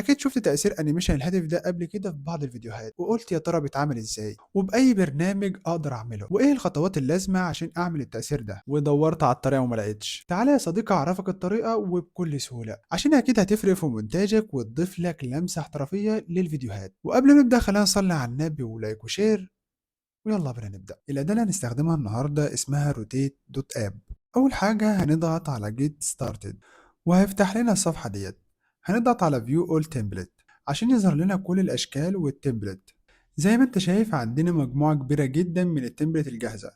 أكيد شفت تأثير أنيميشن الهاتف ده قبل كده في بعض الفيديوهات وقلت يا ترى بيتعمل إزاي وبأي برنامج أقدر أعمله وإيه الخطوات اللازمة عشان أعمل التأثير ده ودورت على الطريقة وما لقيتش. تعالى يا صديقي أعرفك الطريقة وبكل سهولة عشان أكيد هتفرق في مونتاجك وتضيف لك لمسة احترافية للفيديوهات. وقبل ما نبدأ خلينا نصلي على النبي ولايك وشير ويلا بينا نبدأ. الأداة اللي هنستخدمها النهاردة اسمها روتيت دوت اب. أول حاجة هنضغط على جيت ستارتد وهيفتح لنا الصفحة ديت. هنضغط على فيو اول تمبلت عشان يظهر لنا كل الأشكال والتمبلت. زي ما انت شايف عندنا مجموعة كبيرة جدا من التمبلت الجاهزة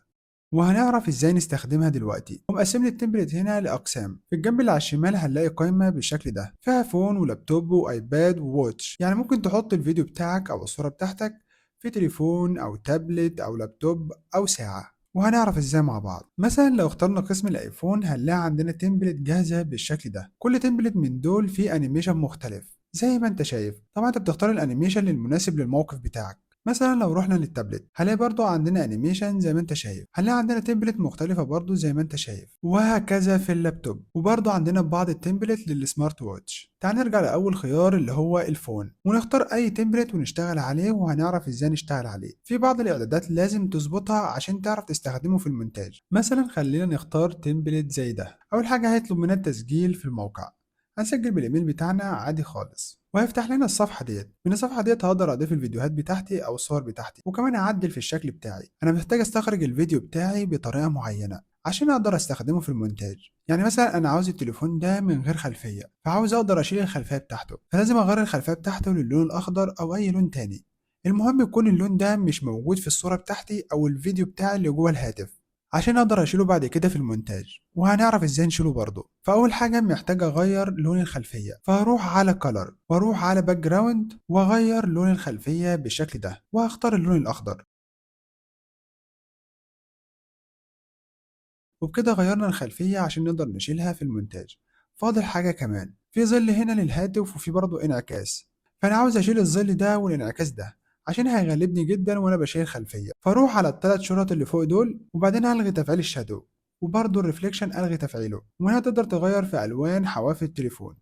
وهنعرف ازاي نستخدمها دلوقتي. ومقسم لي التمبلت هنا لأقسام. في الجنب اللي على الشمال هنلاقي قائمة بالشكل ده فيها فون ولابتوب وايباد وواتش، يعني ممكن تحط الفيديو بتاعك أو الصورة بتاعتك في تليفون أو تابلت أو لابتوب أو ساعة. وهنعرف ازاي مع بعض. مثلا لو اخترنا قسم الايفون هنلاقي عندنا تمبلت جاهزة بالشكل ده. كل تمبلت من دول فيه انيميشن مختلف زي ما انت شايف. طبعا انت بتختار الانيميشن المناسب للموقف بتاعك. مثلا لو رحنا للتابلت هنلاقي برضو عندنا انيميشن زي ما انت شايف. هنلاقي عندنا تمبلت مختلفة برضو زي ما انت شايف، وهكذا في اللابتوب. وبرضو عندنا بعض التمبلت للسمارت واتش. تعال نرجع لأول خيار اللي هو الفون ونختار أي تمبلت ونشتغل عليه وهنعرف ازاي نشتغل عليه. في بعض الإعدادات لازم تظبطها عشان تعرف تستخدمه في المونتاج. مثلا خلينا نختار تمبلت زي ده. أول حاجة هيطلب منا التسجيل في الموقع. هنسجل بالايميل بتاعنا عادي خالص وهيفتح لنا الصفحه ديت. من الصفحه ديت هقدر اضيف الفيديوهات بتاعتي او الصور بتاعتي وكمان اعدل في الشكل بتاعي. انا محتاج استخرج الفيديو بتاعي بطريقه معينه عشان اقدر استخدمه في المونتاج. يعني مثلا انا عاوز التليفون ده من غير خلفيه، فعاوز اقدر اشيل الخلفيه بتاعته، فلازم اغير الخلفيه بتاعته للون الاخضر او اي لون تاني. المهم يكون اللون ده مش موجود في الصوره بتاعتي او الفيديو بتاعي اللي جوه الهاتف عشان اقدر اشيله بعد كده في المونتاج. وهنعرف ازاي نشيله برضه. فاول حاجه محتاج اغير لون الخلفيه، فهروح على color واروح على باك جراوند واغير لون الخلفيه بالشكل ده وهختار اللون الاخضر. وبكده غيرنا الخلفيه عشان نقدر نشيلها في المونتاج. فاضل حاجه كمان، في ظل هنا للهاتف وفي برضه انعكاس. فانا عاوز اشيل الظل ده والانعكاس ده عشان هيغلبني جدا وانا بشيل الخلفيه. فاروح على الثلاث شرط اللي فوق دول وبعدين هلغي تفعيل الشادو وبرضه الريفليكشن الغي تفعيله. وهنا تقدر تغير في الوان حواف التليفون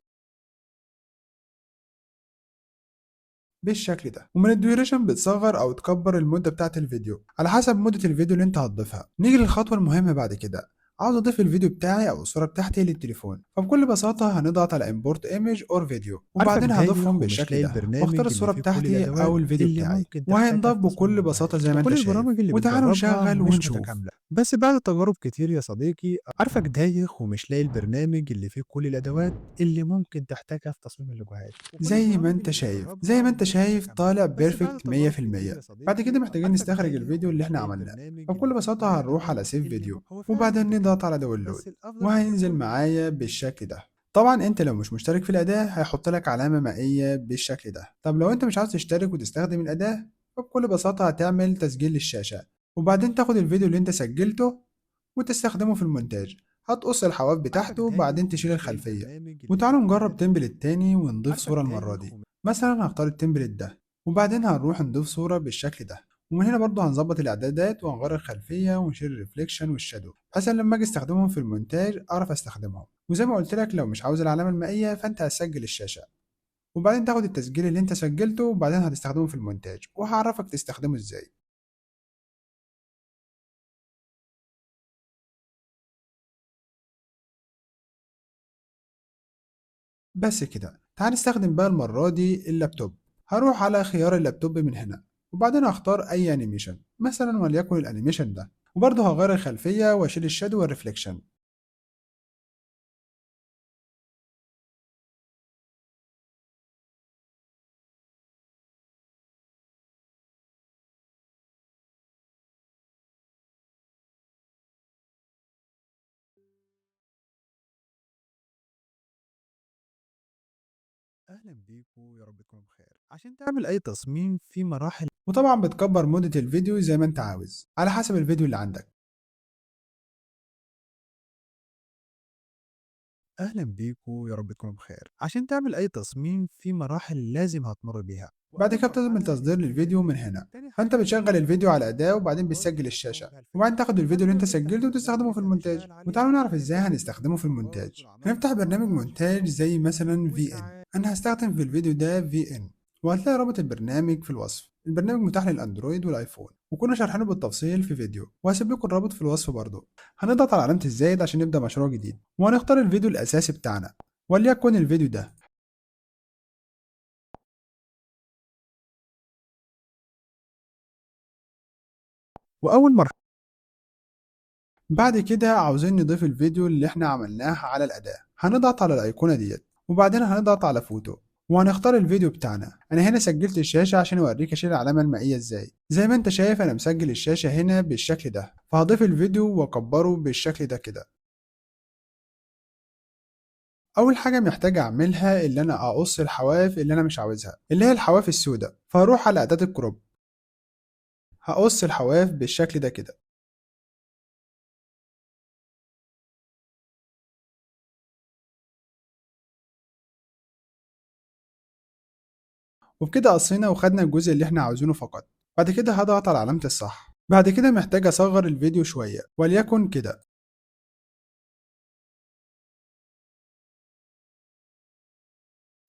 بالشكل ده. ومن الديوريشن بتصغر او تكبر المده بتاعه الفيديو على حسب مده الفيديو اللي انت هتضيفها. نيجي للخطوه المهمه بعد كده. عاوز اضيف الفيديو بتاعي او الصوره بتاعتي للتليفون، فبكل بساطه هنضغط على import image or video عارفك وبعدين هضيفهم دايخ ومش بالشكل لاقي ده واختار البرنامج اللي الصوره فيه كل بتاعتي الأدوات او الفيديو اللي بتاعي ممكن وهينضاف تحتاجها في تصميم بكل بساطه اللوجوهات. زي ما انت كل شايف. البرامج اللي وتعالوا بتجربها نشغل مش ونشوف. متكاملة، بس بعد تجارب كتير يا صديقي عارفك دايخ ومش لاقي البرنامج اللي فيه كل الأدوات اللي ممكن تحتاجها في تصميم اللوجوهات. وكل زي ما البرامج انت اللي شايف زي بتجربها ما انت مش شايف متكاملة، طالع بس بعد بيرفكت تجارب كتير 100%. يا بعد كده صديقي محتاجين عارفك نستخرج دايخ الفيديو اللي ومش احنا لاقي عملناه. البرنامج اللي فبكل فيه كل بساطة هنروح على الأدوات سيف اللي فيديو هو فعلا وبعدين نضغط متكامل، على داونلود بس الأفضل وهينزل تجربه. معايا بالشكل ده. طبعا انت لو مش مشترك في الأداة هيحط لك علامة مائية بالشكل ده. طب لو انت مش عاوز تشترك وتستخدم الأداة فبكل بساطة هتعمل تسجيل للشاشة وبعدين تاخد الفيديو اللي انت سجلته وتستخدمه في المونتاج. هتقص الحواف عارفك بتاعته وبعدين دايخ تشيل ومش لاقي الخلفية. البرنامج اللي فيه وتعالوا كل نجرب الأدوات. تمبلت تاني ونضيف عارفك صورة المرة دايخ دي. ومش مثلا هختار التمبلت ده وبعدين هنروح نضيف صورة بالشكل ده. ومن هنا برضه هنظبط الإعدادات وهنغير الخلفية ونشيل الريفليكشن والشادو بحيث إن لما أجي أستخدمهم في المونتاج أعرف أستخدمهم. وزي ما قلت لك لو مش عاوز العلامة المائية فأنت هتسجل الشاشة وبعدين تاخد التسجيل اللي أنت سجلته وبعدين هتستخدمه في المونتاج وهعرفك تستخدمه إزاي. بس كده. تعال نستخدم بقى المرة دي اللابتوب. هروح على خيار اللابتوب من هنا وبعدين هختار أي أنيميشن مثلا وليكن الأنيميشن ده وبرضه هغير الخلفية وأشيل الشادو والريفليكشن. أهلا بيكم، يا رب تكونوا بخير. عشان تعمل أي تصميم في مراحل. وطبعا بتكبر مدة الفيديو زي ما انت عاوز على حسب الفيديو اللي عندك. أهلا بيكم، يا رب تكونوا بخير. عشان تعمل أي تصميم في مراحل لازم هتمر بيها، بعد وأول كده بتعمل مرحلة تصدير الإعدادات. للفيديو من هنا. تاني فانت حاجة بتشغل بتبدأ الفيديو على تظبط أداة الصورة وبعدين والأصوات بتسجل اللي هتصور الشاشة بيها الفيديو. وبعدين تاخد الفيديو اللي بعد انت ما تفتح سجلته البرنامج وتستخدمه اللي في أنت المونتاج. هتشتغل عليه وتعالوا نعرف ازاي هتبدأ تظبط هنستخدمه في الإضاءات المونتاج. والأعماق هنفتح برنامج والإيقاعات مونتاج والشاشة زي مثلا والساعات. VN أنا هستخدم في الفيديو ده VN، وهتلاقي رابط البرنامج في الوصف. البرنامج متاح للأندرويد والآيفون، وكنا شارحينه بالتفصيل في فيديو، وهسيب لكم الرابط في الوصف برضه. هنضغط على علامة الزائد عشان نبدأ مشروع جديد، وهنختار الفيديو الأساسي بتاعنا، وليكن الفيديو ده. وأول مرحلة بعد كده عاوزين نضيف الفيديو اللي احنا عملناه على الأداة. هنضغط على الأيقونة ديت، وبعدين هنضغط على فوتو، وهنختار الفيديو بتاعنا. انا هنا سجلت الشاشة عشان اوريك اشيل العلامة المائية ازاي. زي ما انت شايف انا مسجل الشاشة هنا بالشكل ده، فهضيف الفيديو واكبره بالشكل ده كده. اول حاجة محتاج اعملها اللي انا اقص الحواف اللي انا مش عاوزها، اللي هي الحواف السوداء، فهروح على أداة الكروب، هقص الحواف بالشكل ده كده. وبكده قصينا وخدنا الجزء اللي احنا عاوزينه فقط. بعد كده هضغط على علامة الصح. بعد كده محتاج اصغر الفيديو شوية، وليكن كده.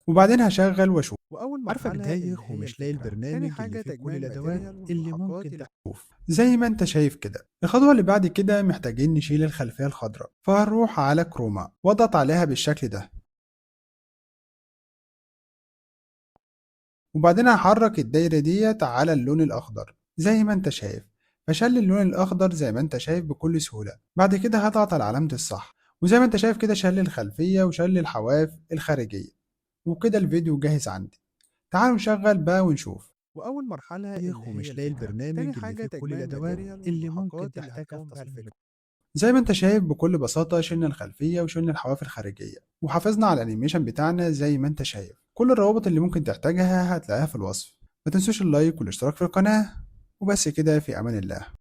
وبعدين هشغل واشوف. وأول عارفك مرحلة اللي دايخ هي ومش لاقي الفكرة تاني البرنامج حاجة اللي فيه كل تجميع الأدوات الماتيريال اللي والملحقات ممكن شوف زي ما انت شايف كده. الخطوة اللي بعد كده محتاجين نشيل الخلفية الخضراء، فهنروح على كروما واضغط عليها بالشكل ده. وبعدين هحرك الدايرة ديت على اللون الأخضر زي ما انت شايف، فشل اللون الأخضر زي ما انت شايف بكل سهولة. بعد كده هضغط على علامة الصح، وزي ما انت شايف كده شل الخلفية وشل الحواف الخارجية. وكده الفيديو جاهز عندي. تعالوا نشغل بقى ونشوف. وأول مرحلة دايخ اللي هي ومش لاقي الفكرة تاني البرنامج اللي حاجة فيه كل تجميع الأدوات الماتيريال اللي ممكن والملحقات اللي تحتاجها في هتكون بها تصميم الفكرة. الفيديو. زي ما انت شايف بكل بساطة شلنا الخلفية وشلنا الحواف الخارجية، وحافظنا على الانيميشن بتاعنا زي ما انت شايف. كل الروابط اللي ممكن تحتاجها هتلاقيها في الوصف. ما تنسوش اللايك والاشتراك في القناة. وبس كده، في أمان الله.